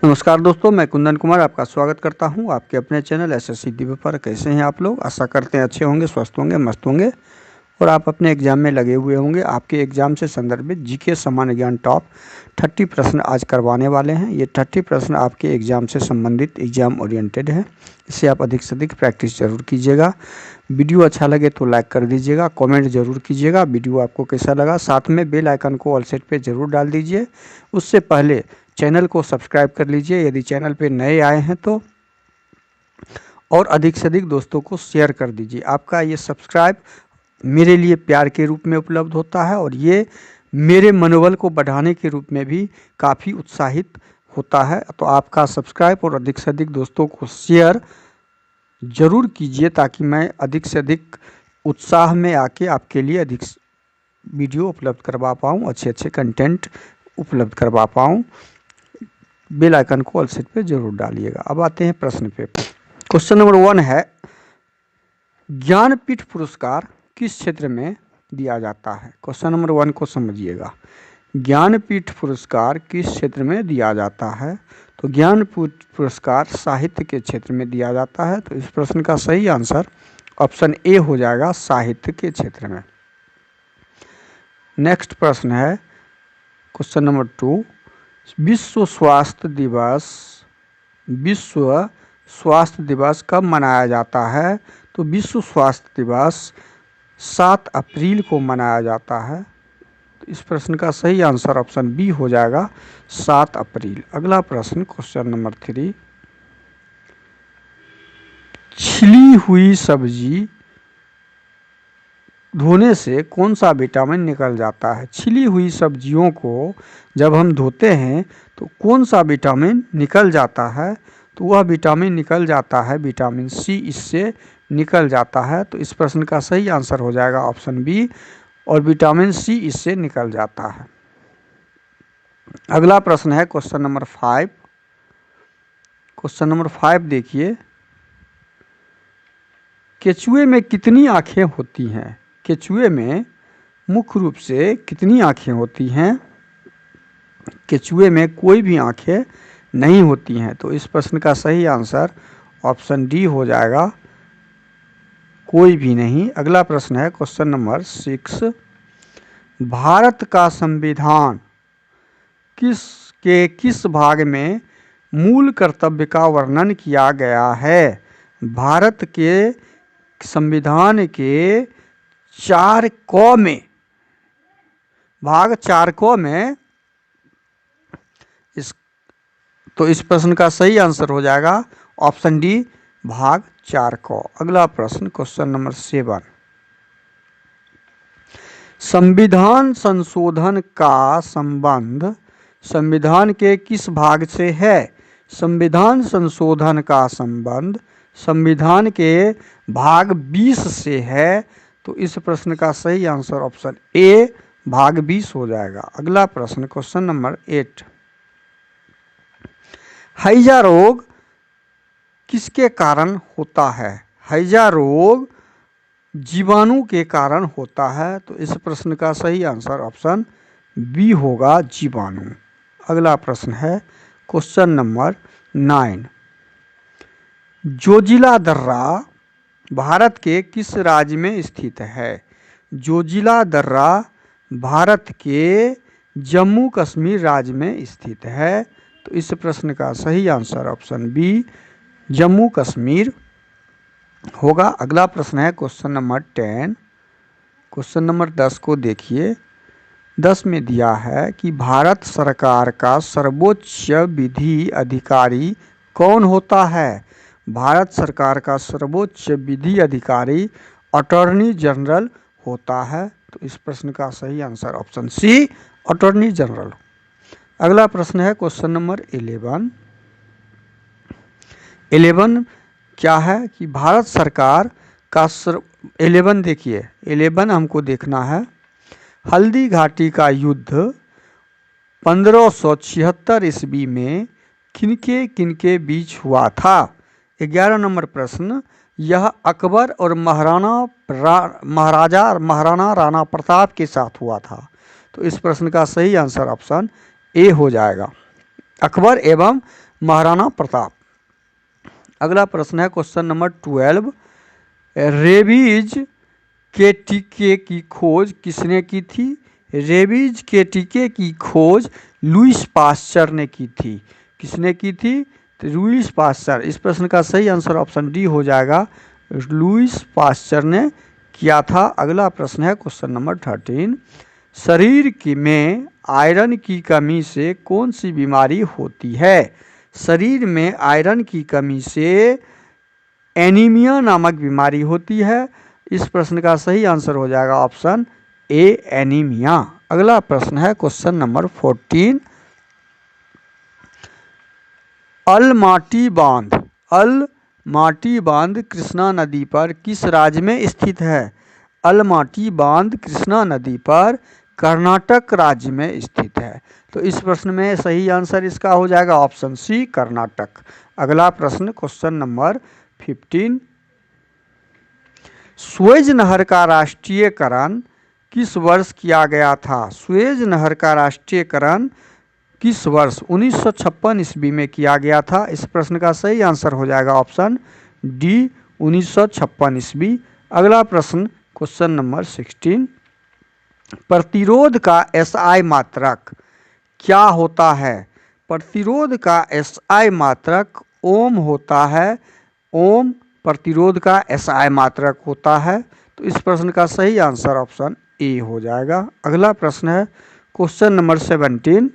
नमस्कार दोस्तों, मैं कुंदन कुमार आपका स्वागत करता हूं आपके अपने चैनल एसएससी दिव्य पर। कैसे हैं आप लोग? आशा करते हैं अच्छे होंगे, स्वस्थ होंगे, मस्त होंगे और आप अपने एग्जाम में लगे हुए होंगे। आपके एग्जाम से संदर्भित जीके सामान्य ज्ञान टॉप 30 प्रश्न आज करवाने वाले हैं। ये 30 प्रश्न आपके एग्जाम से संबंधित एग्जाम ओरिएंटेड है। इसे आप अधिक से अधिक प्रैक्टिस जरूर कीजिएगा। वीडियो अच्छा लगे तो लाइक कर दीजिएगा, कमेंट जरूर कीजिएगा वीडियो आपको कैसा लगा। साथ में बेल आइकन को ऑल सेट पे जरूर डाल दीजिए। उससे पहले चैनल को सब्सक्राइब कर लीजिए यदि चैनल पे नए आए हैं तो, और अधिक से अधिक दोस्तों को शेयर कर दीजिए। आपका ये सब्सक्राइब मेरे लिए प्यार के रूप में उपलब्ध होता है और ये मेरे मनोबल को बढ़ाने के रूप में भी काफ़ी उत्साहित होता है। तो आपका सब्सक्राइब और अधिक से अधिक दोस्तों को शेयर ज़रूर कीजिए ताकि मैं अधिक से अधिक उत्साह में आके आपके लिए अधिक वीडियो उपलब्ध करवा पाऊँ, अच्छे अच्छे कंटेंट उपलब्ध करवा पाऊँ। बेल आइकन को ऑल सेट पे जरूर डालिएगा। अब आते हैं प्रश्न पे। क्वेश्चन नंबर 1 है, ज्ञानपीठ पुरस्कार किस क्षेत्र में दिया जाता है? क्वेश्चन नंबर 1 को समझिएगा। ज्ञानपीठ पुरस्कार किस क्षेत्र में दिया जाता है? तो ज्ञानपीठ पुरस्कार साहित्य के क्षेत्र में दिया जाता है। तो इस प्रश्न का सही आंसर ऑप्शन ए हो जाएगा, साहित्य के क्षेत्र में। नेक्स्ट प्रश्न है क्वेश्चन नंबर 2, विश्व स्वास्थ्य दिवस कब मनाया जाता है? तो विश्व स्वास्थ्य दिवस 7 अप्रैल को मनाया जाता है। तो इस प्रश्न का सही आंसर ऑप्शन बी हो जाएगा, 7 अप्रैल। अगला प्रश्न क्वेश्चन नंबर 3, छिली हुई सब्जी धोने से कौन सा विटामिन निकल जाता है? छिली हुई सब्जियों को जब हम धोते हैं तो कौन सा विटामिन निकल जाता है? तो वह विटामिन निकल जाता है विटामिन सी, इससे निकल जाता है। तो इस प्रश्न का सही आंसर हो जाएगा ऑप्शन बी, और विटामिन सी इससे निकल जाता है। अगला प्रश्न है क्वेश्चन नंबर 5। क्वेश्चन नंबर 5 देखिए, केचुए में कितनी आंखें होती हैं? केचुए में मुख्य रूप से कितनी आंखें होती हैं? केचुए में कोई भी आंखें नहीं होती हैं। तो इस प्रश्न का सही आंसर ऑप्शन डी हो जाएगा, कोई भी नहीं। अगला प्रश्न है क्वेश्चन नंबर 6, भारत का संविधान किस भाग में मूल कर्तव्य का वर्णन किया गया है? भारत के संविधान के 4 क में, भाग 4 क में इस प्रश्न का सही आंसर हो जाएगा ऑप्शन डी, भाग 4 क। अगला प्रश्न क्वेश्चन नंबर 7, संविधान संशोधन का संबंध संविधान के किस भाग से है? संविधान संशोधन का संबंध संविधान के भाग 20 से है। तो इस प्रश्न का सही आंसर ऑप्शन ए, भाग 20 हो जाएगा। अगला प्रश्न क्वेश्चन नंबर 8, हैजा रोग किसके कारण होता है? हैजा रोग जीवाणु के कारण होता है। तो इस प्रश्न का सही आंसर ऑप्शन बी होगा, जीवाणु। अगला प्रश्न है क्वेश्चन नंबर 9, जोजिला दर्रा भारत के किस राज्य में स्थित है? जोजिला दर्रा भारत के जम्मू कश्मीर राज्य में स्थित है। तो इस प्रश्न का सही answer option B, Jammu Kashmir होगा। अगला प्रश्न है क्वेश्चन नंबर 10। क्वेश्चन नंबर 10 को देखिए। 10 में दिया है कि भारत सरकार का सर्वोच्च विधि अधिकारी कौन होता है? भारत सरकार का सर्वोच्च विधि अधिकारी अटॉर्नी जनरल होता है। तो इस प्रश्न का सही answer option C, attorney general. अगला प्रश्न है क्वेश्चन नंबर 11 क्या है कि भारत सरकार का 11 देखिए, 11 हमको देखना है। हल्दी घाटी का युद्ध 1576 ईस्वी में किनके बीच हुआ था? 11 नंबर प्रश्न, यह अकबर और महाराणा राणा प्रताप के साथ हुआ था। तो इस प्रश्न का सही आंसर ऑप्शन ए हो जाएगा। अकबर एवं महाराणा प्रताप। अगला प्रश्न है क्वेश्चन नंबर 12, रेबीज के टीके की खोज किसने की थी? रेबीज के टीके की खोज लुईस पास्चर ने की थी। किसने की थी? तो लुईस पास्चर। इस प्रश्न का सही आंसर ऑप्शन डी हो जाएगा, लुईस पास्चर ने किया था। अगला प्रश्न है क्वेश्चन नंबर 13, शरीर में आयरन की कमी से कौन सी बीमारी होती है? शरीर में आयरन की कमी से एनीमिया नामक बीमारी होती है। इस प्रश्न का सही आंसर हो जाएगा ऑप्शन ए, एनीमिया। अगला प्रश्न है क्वेश्चन नंबर 14, अलमाटी बांध कृष्णा नदी पर किस राज्य में स्थित है? अलमाटी बांध कृष्णा नदी पर कर्नाटक राज्य में स्थित है। तो इस प्रश्न में सही आंसर इसका हो जाएगा ऑप्शन सी, कर्नाटक। अगला प्रश्न क्वेश्चन नंबर 15, सुएज नहर का राष्ट्रीयकरण किस वर्ष किया गया था? सुएज नहर का राष्ट्रीयकरण किस वर्ष 1956 ईस्वी में किया गया था? इस प्रश्न का सही आंसर हो जाएगा ऑप्शन डी, 1956 ईस्वी। अगला प्रश्न क्वेश्चन नंबर 16, प्रतिरोध का एसआई मात्रक क्या होता है? प्रतिरोध का एसआई मात्रक ओम होता है। ओम प्रतिरोध का एसआई मात्रक होता है। तो इस प्रश्न का सही आंसर ऑप्शन ए हो जाएगा। अगला प्रश्न है क्वेश्चन नंबर 17,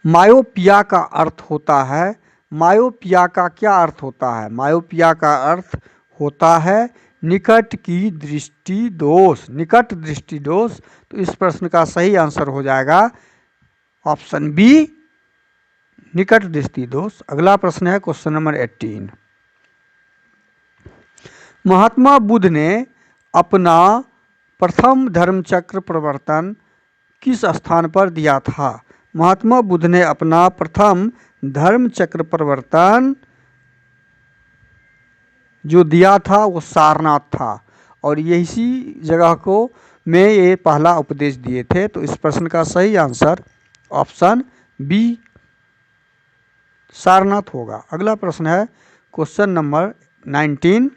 मायोपिया का अर्थ होता है। मायोपिया का क्या अर्थ होता है? मायोपिया का अर्थ होता है निकट की दृष्टि दोष, निकट दृष्टि दोष। तो इस प्रश्न का सही आंसर हो जाएगा ऑप्शन बी, निकट दृष्टि दोष। अगला प्रश्न है क्वेश्चन नंबर 18, महात्मा बुद्ध ने अपना प्रथम धर्मचक्र प्रवर्तन किस स्थान पर दिया था? महात्मा बुद्ध ने अपना प्रथम धर्मचक्र प्रवर्तन जो दिया था वो सारनाथ था, और इसी जगह को में ये पहला उपदेश दिए थे। तो इस प्रश्न का सही आंसर ऑप्शन बी, सारनाथ होगा। अगला प्रश्न है क्वेश्चन नंबर 19,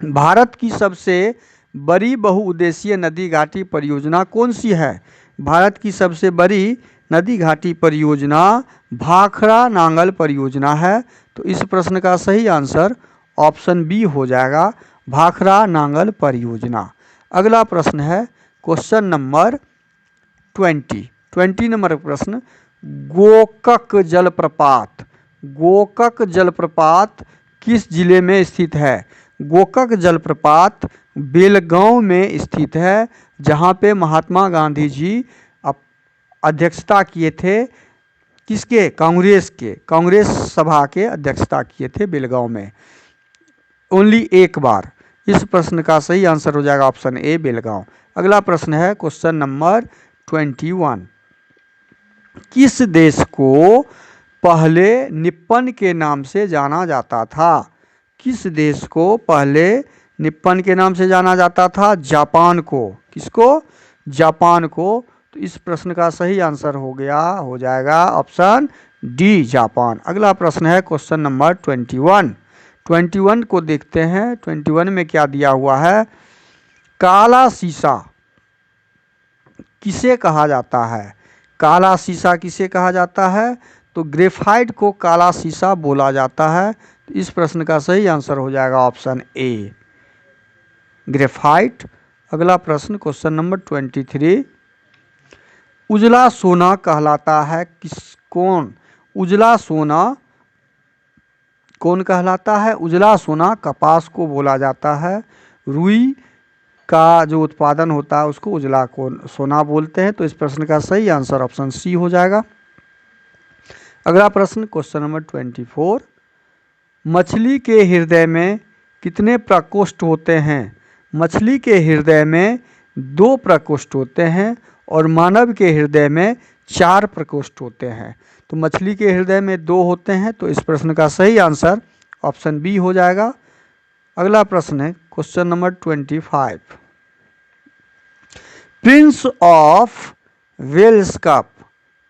भारत की सबसे बड़ी बहुउद्देशीय नदी घाटी परियोजना कौन सी है? भारत की सबसे बड़ी नदी घाटी परियोजना भाखड़ा नांगल परियोजना है। तो इस प्रश्न का सही आंसर ऑप्शन बी हो जाएगा, भाखड़ा नांगल परियोजना। अगला प्रश्न है क्वेश्चन नंबर 20 नंबर प्रश्न, गोकक जलप्रपात, गोकक जलप्रपात किस जिले में स्थित है? गोकक जलप्रपात बेलगांव में स्थित है, जहां पे महात्मा गांधी जी अध्यक्षता किए थे। किसके? कांग्रेस के, कांग्रेस सभा के अध्यक्षता किए थे बेलगांव में, ओनली एक बार। इस प्रश्न का सही आंसर हो जाएगा ऑप्शन ए, बेलगांव। अगला प्रश्न है क्वेश्चन नंबर 21, किस देश को पहले निप्पन के नाम से जाना जाता था? किस देश को पहले निप्पन के नाम से जाना जाता था? जापान को। किसको? जापान को। तो इस प्रश्न का सही आंसर हो जाएगा ऑप्शन डी, जापान। अगला प्रश्न है क्वेश्चन नंबर 21 को देखते हैं। 21 में क्या दिया हुआ है? काला शीशा किसे कहा जाता है? काला शीशा किसे कहा जाता है? तो ग्रेफाइट को काला शीशा बोला जाता है। तो इस प्रश्न का सही आंसर हो जाएगा ऑप्शन ए, ग्रेफाइट। अगला प्रश्न क्वेश्चन नंबर 23, उजला सोना कहलाता है कौन? उजला सोना कौन कहलाता है? उजला सोना कपास को बोला जाता है। रुई का जो उत्पादन होता है उसको उजला सोना बोलते हैं। तो इस प्रश्न का सही आंसर ऑप्शन सी हो जाएगा। अगला प्रश्न क्वेश्चन नंबर 24, मछली के हृदय में कितने प्रकोष्ठ होते हैं? मछली के हृदय में 2 प्रकोष्ठ होते हैं और मानव के हृदय में 4 प्रकोष्ठ होते हैं। तो मछली के हृदय में 2 होते हैं। तो इस प्रश्न का सही आंसर ऑप्शन बी हो जाएगा। अगला प्रश्न है question number 25, Prince of Wales cup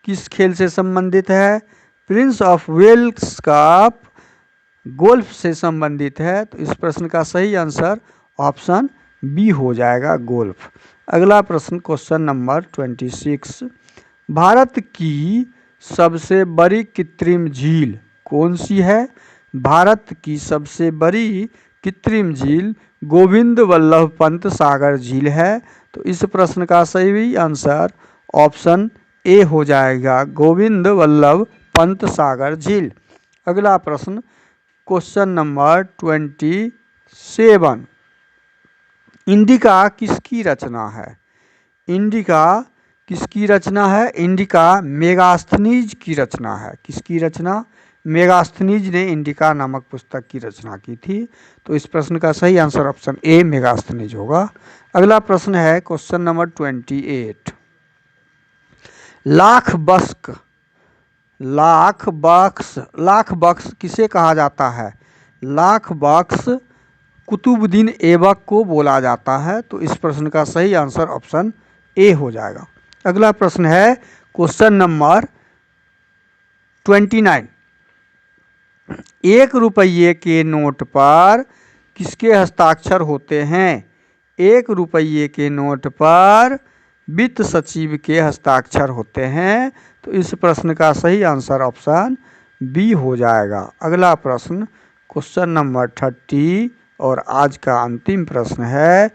किस खेल से संबंधित है? Prince of Wales cup golf से संबंधित है। तो इस प्रश्न का सही आंसर ऑप्शन बी हो जाएगा, गोल्फ। अगला प्रश्न क्वेश्चन नंबर 26, भारत की सबसे बड़ी कृत्रिम झील कौन सी है? भारत की सबसे बड़ी कृत्रिम झील गोविंद वल्लभ पंत सागर झील है। तो इस प्रश्न का सही आंसर ऑप्शन ए हो जाएगा, गोविंद वल्लभ पंत सागर झील। अगला प्रश्न क्वेश्चन नंबर 27, इंडिका किसकी रचना है? इंडिका किसकी रचना है? इंडिका मेगास्थनीज की रचना है। किसकी रचना? मेगास्थनीज ने इंडिका नामक पुस्तक की रचना की थी। तो इस प्रश्न का सही आंसर ऑप्शन ए मेगास्थनीज होगा। अगला प्रश्न है क्वेश्चन नंबर 28, लाख बख्श किसे कहा जाता है? लाख बख्श कुतुबुद्दीन ऐबक को बोला जाता है। तो इस प्रश्न का सही आंसर ऑप्शन ए हो जाएगा। अगला प्रश्न है क्वेश्चन नंबर 29, 1 रुपये के नोट पर किसके हस्ताक्षर होते हैं? 1 रुपये के नोट पर वित्त सचिव के हस्ताक्षर होते हैं। तो इस प्रश्न का सही आंसर ऑप्शन बी हो जाएगा। अगला प्रश्न क्वेश्चन नंबर 30 और आज का अंतिम प्रश्न है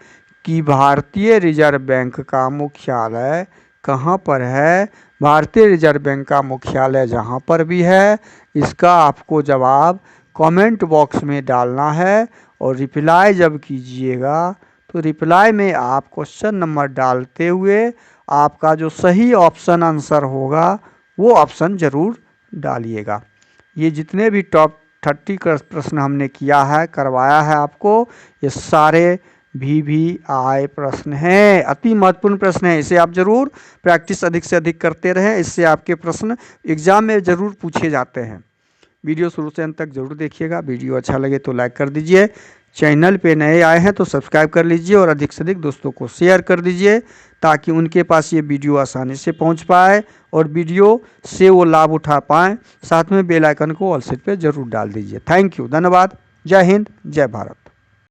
कि भारतीय रिजर्व बैंक का मुख्यालय कहाँ पर है? भारतीय रिजर्व बैंक का मुख्यालय जहाँ पर भी है, इसका आपको जवाब कमेंट बॉक्स में डालना है। और रिप्लाई जब कीजिएगा तो रिप्लाई में आप क्वेश्चन नंबर डालते हुए आपका जो सही ऑप्शन आंसर होगा वो ऑप्शन ज़रूर डालिएगा। ये जितने भी टॉप 30 प्रश्न हमने किया है, करवाया है आपको, ये सारे VVI प्रश्न हैं, अति महत्वपूर्ण प्रश्न है। इसे आप जरूर प्रैक्टिस अधिक से अधिक करते रहें, इससे आपके प्रश्न एग्जाम में ज़रूर पूछे जाते हैं। वीडियो शुरू से अंत तक जरूर देखिएगा। वीडियो अच्छा लगे तो लाइक कर दीजिए, चैनल पे नए आए हैं तो सब्सक्राइब कर लीजिए और अधिक से अधिक दोस्तों को शेयर कर दीजिए ताकि उनके पास ये वीडियो आसानी से पहुंच पाए और वीडियो से वो लाभ उठा पाएँ। साथ में बेल आइकन को ऑल सेट पे जरूर डाल दीजिए। थैंक यू, धन्यवाद। जय हिंद, जय भारत।